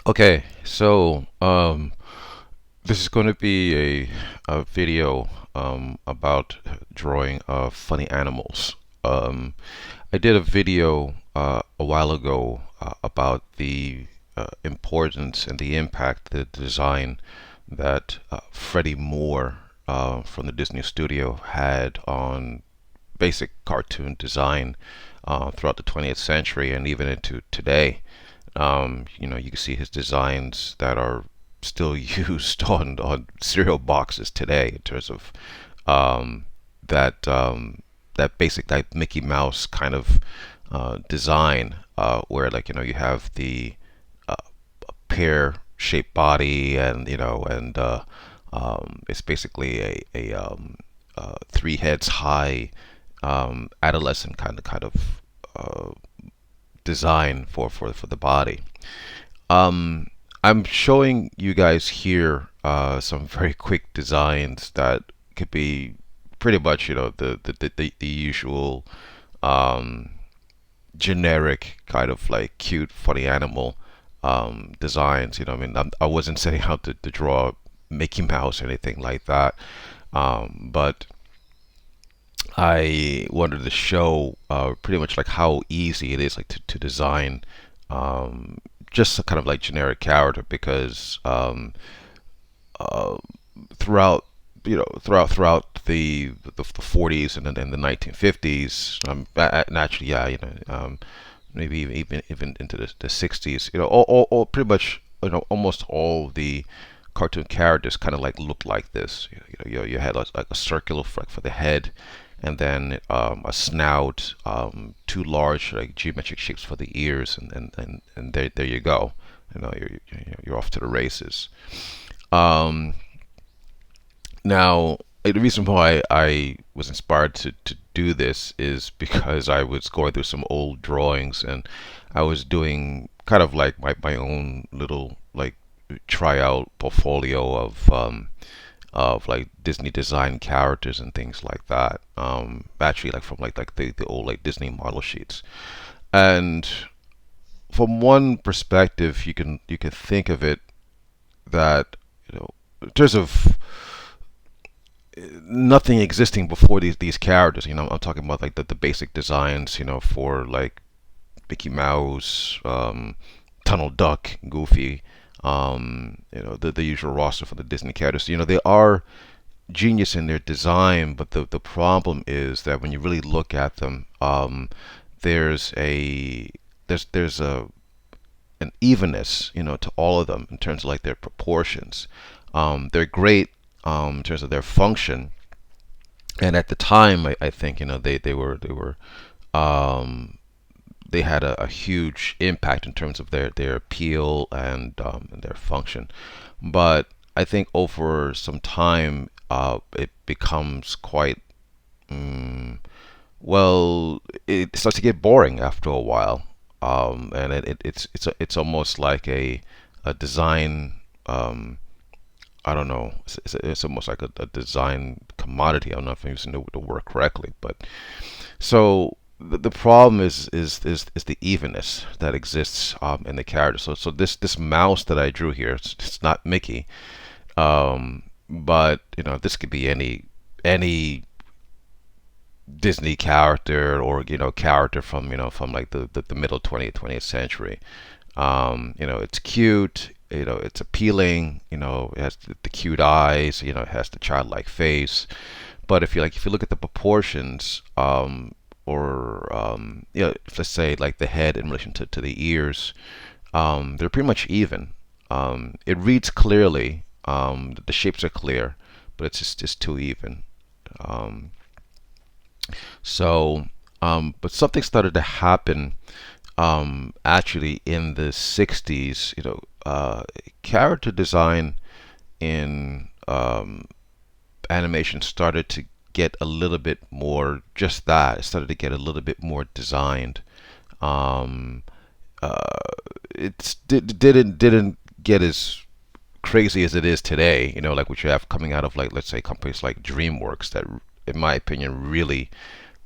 Okay, so this is going to be a video about drawing funny animals. I did a video a while ago about the importance and the impact the design that Freddie Moore from the Disney studio had on basic cartoon design throughout the 20th century and even into today. You can see his designs that are still used on cereal boxes today in terms of um, that basic like Mickey Mouse kind of design, where you have the uh, pear-shaped body, and it's basically a three heads high adolescent kind of uh, design for the body. Um, I'm showing you guys here some very quick designs that could be pretty much the usual um, generic kind of like cute funny animal designs. I wasn't setting out to draw Mickey Mouse or anything like that, but I wanted to show pretty much like how easy it is like to design um, just a kind of like generic character, because uh, throughout throughout the 40s and the 1950s, and actually yeah, maybe even into the 60s, all pretty much, almost all the cartoon characters kind of like looked like this. You had like a circular for the head, and then a snout, two large like geometric shapes for the ears, and there you go. You're off to the races. Um, Now, the reason why I was inspired to do this is because I was going through some old drawings, and I was doing kind of like my own little like tryout portfolio of like Disney design characters and things like that. Actually, like from like the old like Disney model sheets. And from one perspective, you can think of it that, in terms of nothing existing before these characters. I'm talking about like the basic designs, for like Mickey Mouse, Tunnel Duck, Goofy, the usual roster for the Disney characters. They are genius in their design, but the problem is that when you really look at them, there's a there's a an evenness, to all of them in terms of like their proportions. They're great in terms of their function, and at the time, I think um, they had a huge impact in terms of their appeal and their function. But I think over some time, it becomes quite well. It starts to get boring after a while, and it's almost like a design. I don't know. It's almost like a design commodity. I don't know if I'm using the word correctly, but so the problem is the evenness that exists in the character. So this mouse that I drew here, it's not Mickey, but this could be any Disney character, or character from from like the middle 20th century. It's cute. It's appealing. It has the cute eyes. It has the childlike face. But if you look at the proportions, or let's say like the head in relation to the ears, they're pretty much even. It reads clearly. The shapes are clear, but it's just too even. Um, but something started to happen actually in the 60s. Character design in animation started to get a little bit more just that. It started to get a little bit more designed. Um, it didn't get as crazy as it is today. Like what you have coming out of, like, let's say, companies like DreamWorks that, in my opinion, really,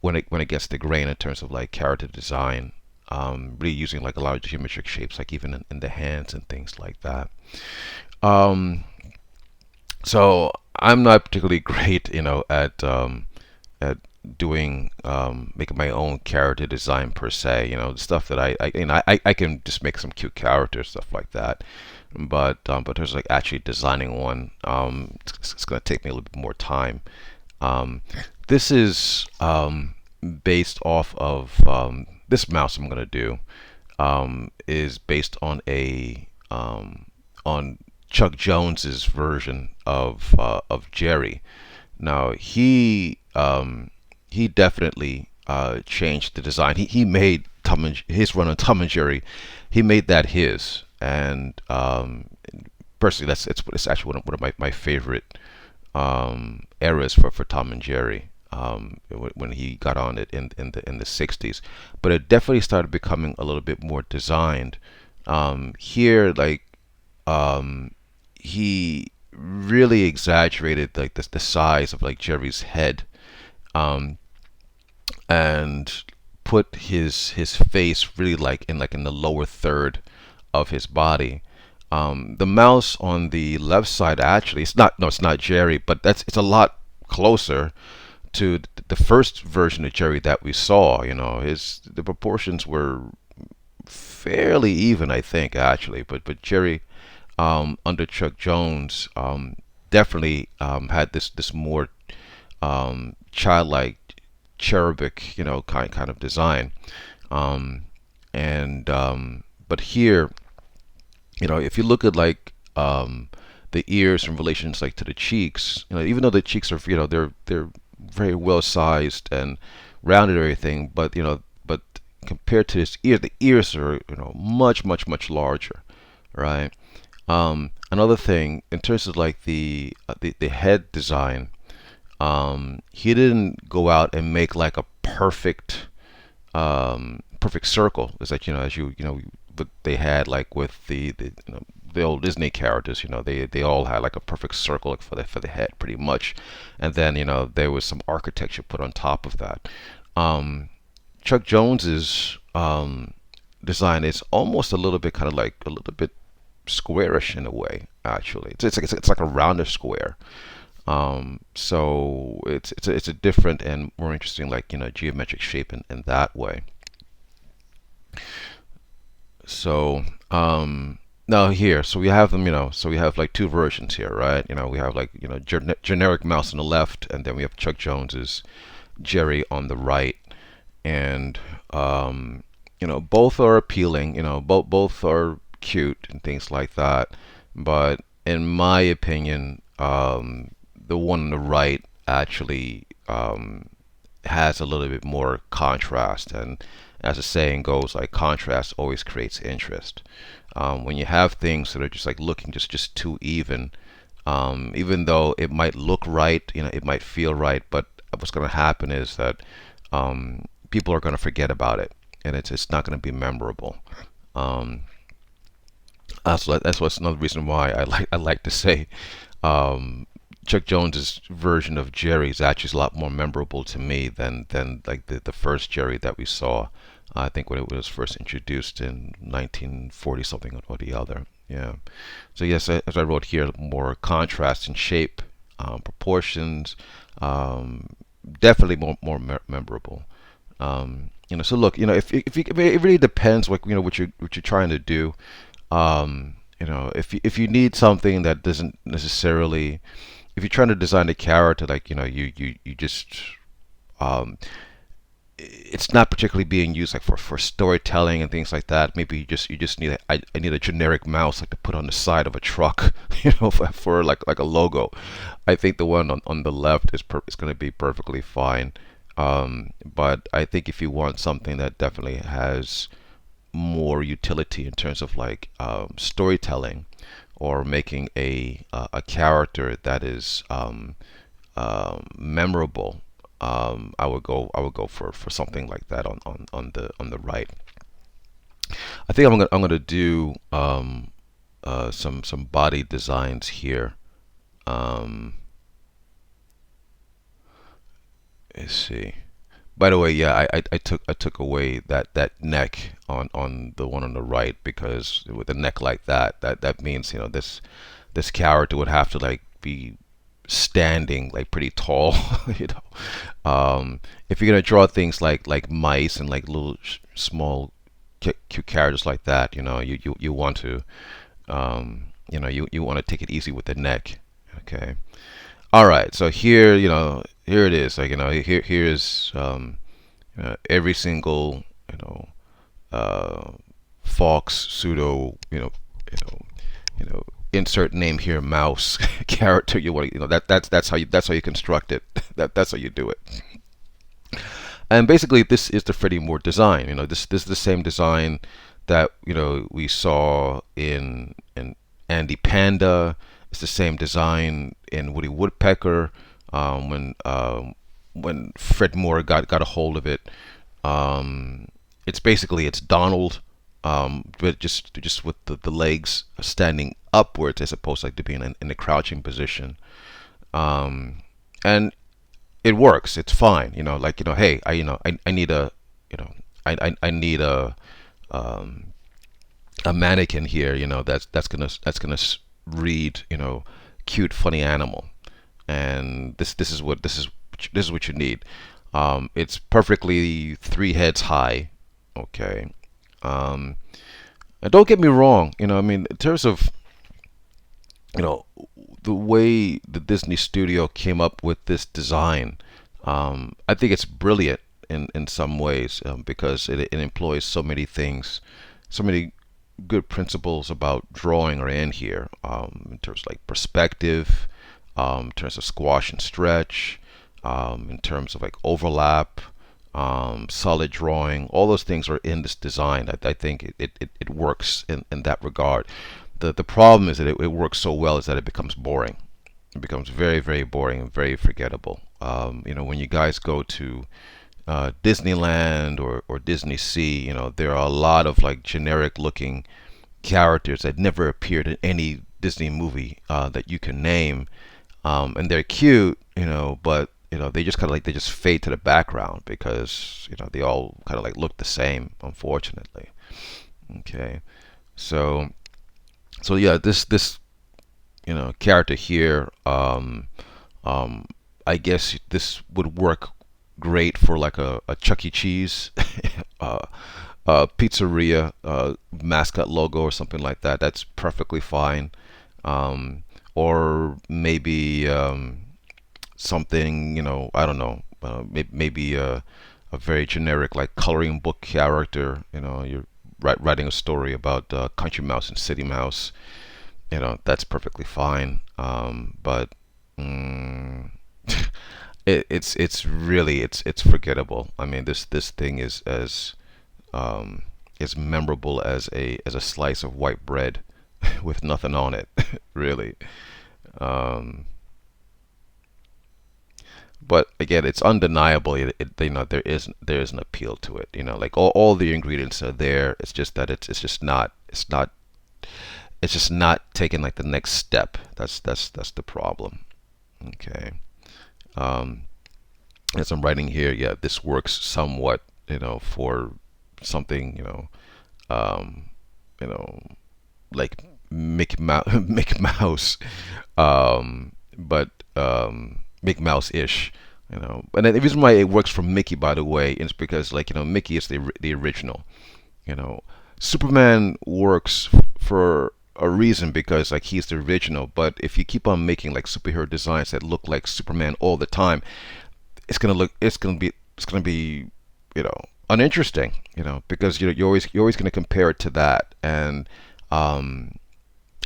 when it gets to grain in terms of like character design, really using like a lot of geometric shapes, like even in the hands and things like that. Um, so I'm not particularly great, at doing making my own character design per se. The stuff that I can just make some cute characters, stuff like that. But there's like actually designing one. It's going to take me a little bit more time. Um, this is based off of this mouse I'm going to do is based on Chuck Jones's version of Jerry. Now he definitely changed the design. He made his run on Tom and Jerry. He made that his, and personally, it's actually one of my favorite eras for Tom and Jerry. When he got on it in the 60s, but it definitely started becoming a little bit more designed. Here, like he really exaggerated like the size of like Jerry's head, um, and put his face really like in the lower third of his body. The mouse on the left side actually it's not Jerry, but it's a lot closer to the first version of Jerry that we saw. The proportions were fairly even, I think, actually. But Jerry under Chuck Jones definitely had this more childlike, cherubic, kind of design. Um, and But here, if you look at like the ears in relations like to the cheeks, even though the cheeks are, they're very well sized and rounded and everything, but compared to his ear, the ears are, much larger, right? Another thing in terms of like the head design, he didn't go out and make like a perfect circle. It's like, as but they had like with the old Disney characters, they all had like a perfect circle like, for the head pretty much, and then there was some architecture put on top of that. Um, Chuck Jones's design is almost a little bit kind of like a little bit squarish in a way. Actually, it's like a rounder square. So it's a different and more interesting like geometric shape in that way. So now here, so we have them, so we have like two versions here, right? We have like generic mouse on the left, and then we have Chuck Jones's Jerry on the right, and both are appealing, both are cute and things like that. But in my opinion, the one on the right actually has a little bit more contrast, and as the saying goes, like contrast always creates interest. When you have things that are just like looking just too even though it might look right, it might feel right, but what's going to happen is that people are going to forget about it, and it's not going to be memorable. Um, that's what's another reason why I like to say Chuck Jones's version of Jerry is actually a lot more memorable to me than like the first Jerry that we saw. I think when it was first introduced in 1940 something or the other. Yeah. So yes, as I wrote here, more contrast in shape, proportions, um, definitely more memorable. So look, it really depends what you're trying to do. If you need something that doesn't necessarily, if you're trying to design a character like you just um, it's not particularly being used like for storytelling and things like that. Maybe you just need I need a generic mouse like to put on the side of a truck, for like a logo. I think the one on the left is going to be perfectly fine. But I think if you want something that definitely has more utility in terms of like storytelling, or making a character that is memorable, I would go for something like that on the right. I think I'm gonna do some body designs here. Um, let's see. By the way, yeah, I took away that neck on the one on the right, because with a neck like that means, this character would have to like be standing like pretty tall. you if you're gonna draw things like mice and like little small cute characters like that, you want to you want to take it easy with the neck. Okay. All right. So here, here it is. Like, here's every single, uh, Fox pseudo, you know, insert name here, mouse character. You want, that's how you construct it. That's how you do it. And basically, this is the Freddie Moore design. This is the same design that we saw in Andy Panda. It's the same design in Woody Woodpecker. When Fred Moore got a hold of it, it's Donald, but just with the legs standing upwards as opposed like to being in a crouching position. And it works. It's fine. Hey, I need I need um, a mannequin here. That's gonna read, cute, funny animal, and this is what you need. It's perfectly 3 heads high. Okay. Um, and don't get me wrong. I mean, in terms of you know the way the Disney studio came up with this design, I think it's brilliant in some ways, because it employs so many things, so many good principles about drawing are in here, in terms of like perspective, in terms of squash and stretch, in terms of like overlap, solid drawing. All those things are in this design. I think it works in that regard. The problem is that it works so well is that it becomes boring. It becomes very, very boring and very forgettable. When you guys go to Disneyland or Disney Sea, there are a lot of like generic looking characters that never appeared in any Disney movie that you can name, and they're cute, but they just kind of like they just fade to the background because they all kind of like look the same, unfortunately. Okay, so yeah, this character here, I guess this would work great for like a Chuck E. Cheese pizzeria mascot logo or something like that. That's perfectly fine. Or maybe something, I don't know, maybe a very generic like coloring book character. You're writing a story about Country Mouse and City Mouse. That's perfectly fine. But it's really it's forgettable. I mean, this thing is as memorable as a slice of white bread with nothing on it, really. Um, but again, it's undeniable. There is an appeal to it. Like all the ingredients are there. It's just that it's just not taking like the next step. That's the problem. Okay. Um, as I'm writing here, yeah, this works somewhat, for something, um, you know, like Mickey Mouse, Mickey Mouse, but Mickey Mouse-ish. And then the reason why it works for Mickey, by the way, is because like Mickey is the original. You know, Superman works for a reason because like he's the original. But if you keep on making like superhero designs that look like Superman all the time, it's gonna be you know uninteresting. Because you're always gonna compare it to that. And um,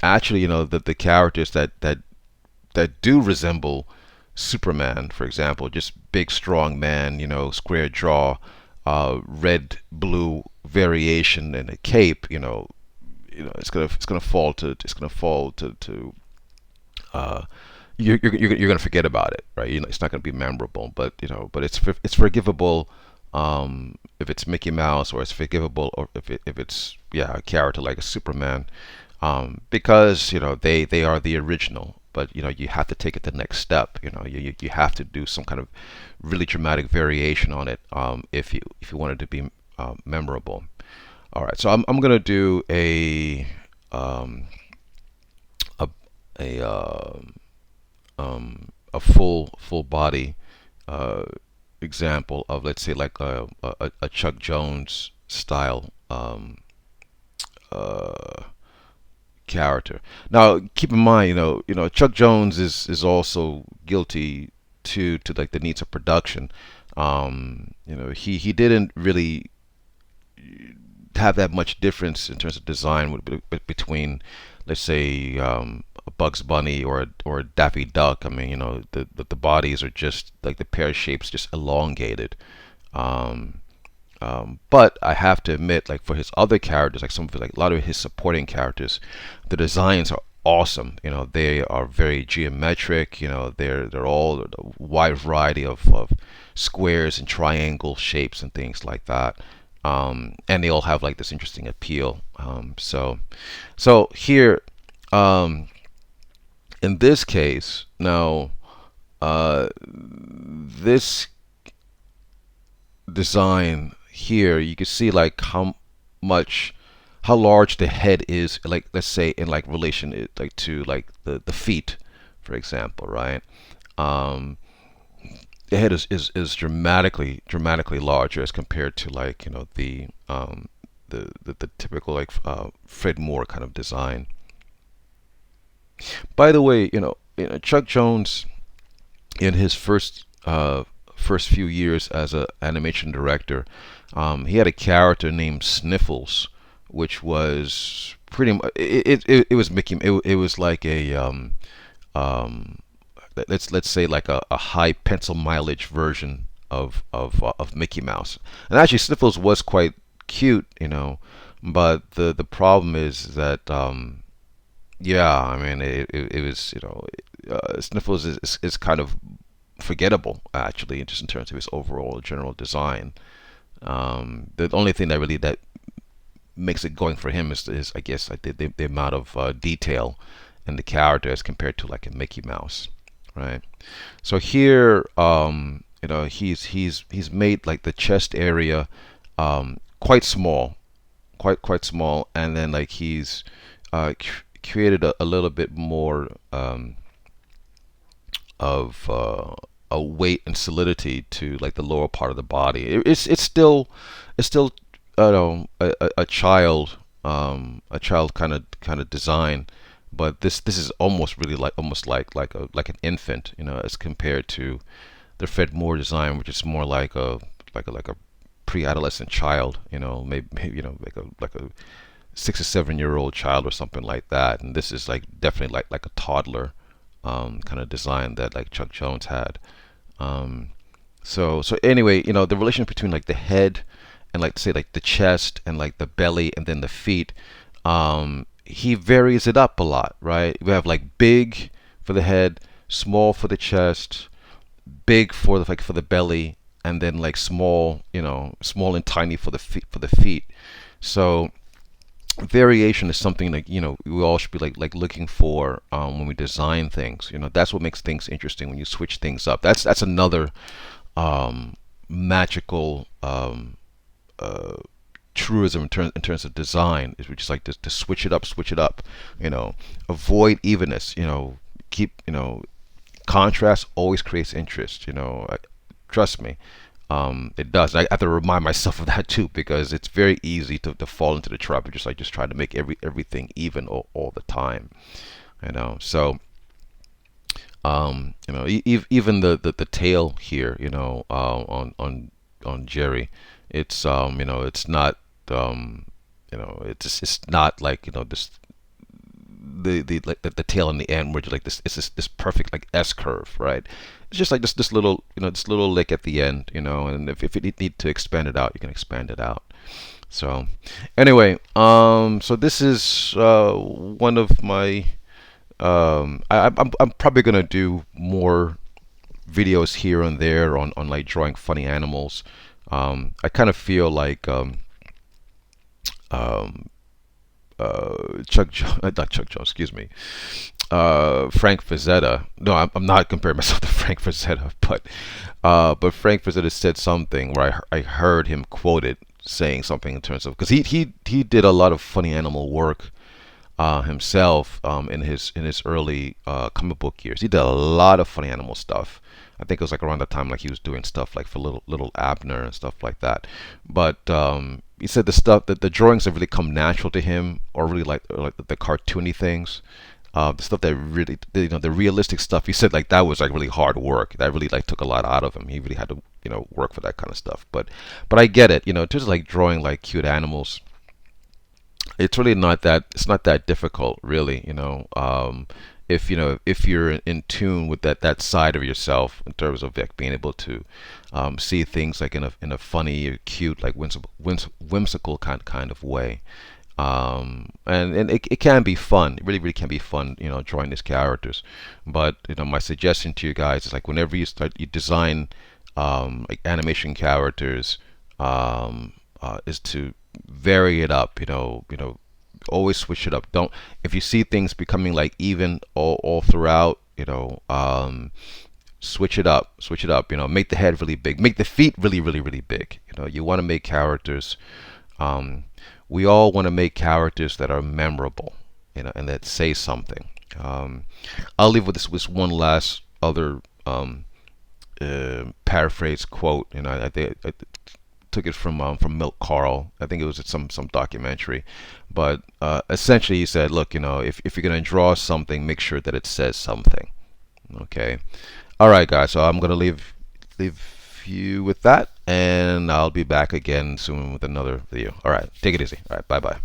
actually, the characters that do resemble Superman, for example, just big, strong man, square jaw, red, blue variation, and a cape. It's gonna fall to uh, you're gonna forget about it, right? It's not gonna be memorable, but it's forgivable. If it's Mickey Mouse, or it's forgivable, or if it's a character like a Superman, because they are the original. but you have to take it the next step. You have to do some kind of really dramatic variation on it, if you want it to be memorable. All right, so I'm gonna do um, a a a full body uh, example of, let's say, like a Chuck Jones style uh, character. Now, keep in mind, Chuck Jones is also guilty to like the needs of production. He didn't really have that much difference in terms of design between, let's say, a Bugs Bunny or a Daffy Duck. I mean, the bodies are just like the pear shapes, just elongated. Um, but I have to admit, like for his other characters, like a lot of his supporting characters, the designs are awesome. They are very geometric. They're all a wide variety of squares and triangle shapes and things like that. And they all have like this interesting appeal. So here, um, in this case, now this design here, you can see like much, how large the head is. Like, let's say in like relation like to like the feet, for example, right? Um, the head is dramatically larger as compared to like the typical like Fred Moore kind of design. By the way, Chuck Jones in his first few years as an animation director, he had a character named Sniffles, which was pretty much it was Mickey. It was like a um, let's say like a high pencil mileage version of Mickey Mouse. And actually, Sniffles was quite cute, but the problem is that yeah, I mean it was Sniffles is kind of forgettable, actually, just in terms of his overall general design. The only thing that makes it going for him is I guess like the amount of detail in the character as compared to like a Mickey Mouse, right? So here, he's made like the chest area quite small, quite small, and then like he's created a little bit more of a weight and solidity to like the lower part of the body. It's still a child kind of design, but this is almost really like almost like an infant, as compared to the Fred Moore design, which is more like a pre-adolescent child, maybe like a 6 or 7 year old child or something like that. And this is like definitely like a toddler kind of design that like Chuck Jones had. So anyway, the relation between like the head and like say like the chest and like the belly and then the feet, he varies it up a lot, right? We have like big for the head, small for the chest, big for the belly, and then like small, small and tiny for the feet. So variation is something like we all should be like looking for when we design things. That's what makes things interesting when you switch things up. That's another magical truism in terms of design, is we just like to switch it up. Avoid evenness. Keep contrast always creates interest. Trust me. It does. I have to remind myself of that too, because it's very easy to fall into the trap of just trying to make everything even all the time. So even the tail here, on Jerry, it's not it's not like this the tail in the end, where just like this perfect like S curve, right? It's just like this little this little lick at the end, and if you need to expand it out, you can expand it out. So anyway, so this is one of my I'm probably gonna do more videos here and there on like drawing funny animals. I kind of feel like um, not Chuck Jones, excuse me. Frank Frazetta. No, I'm not comparing myself to Frank Frazetta, but Frank Frazetta said something where I heard him quoted saying something in terms of, because he did a lot of funny animal work himself in his early comic book years. He did a lot of funny animal stuff. I think it was like around the time like he was doing stuff like for little Abner and stuff like that. But he said the stuff that the drawings have really come natural to him, or really like the cartoony things. The stuff that really, the realistic stuff. He said like that was like really hard work. That really like took a lot out of him. He really had to, work for that kind of stuff. But I get it. In terms of like drawing like cute animals, it's really not that, it's not that difficult, really. If you're in tune with that side of yourself in terms of like being able to see things like in a funny or cute, like whimsical kind of way. And it can be fun. It really can be fun, drawing these characters. But my suggestion to you guys is like whenever you design like animation characters, is to vary it up. Always switch it up. Don't, if you see things becoming like even all throughout, switch it up. Switch it up. Make the head really big. Make the feet really big. You want to make characters. Um, we all want to make characters that are memorable, and that say something. Um, I'll leave with this one last other paraphrase quote. I think I took it from Milt Carl. I think it was some documentary, but essentially he said, "Look, if you're gonna draw something, make sure that it says something." Okay. All right, guys. So I'm gonna leave you with that, and I'll be back again soon with another video. All right. Take it easy. All right. Bye bye.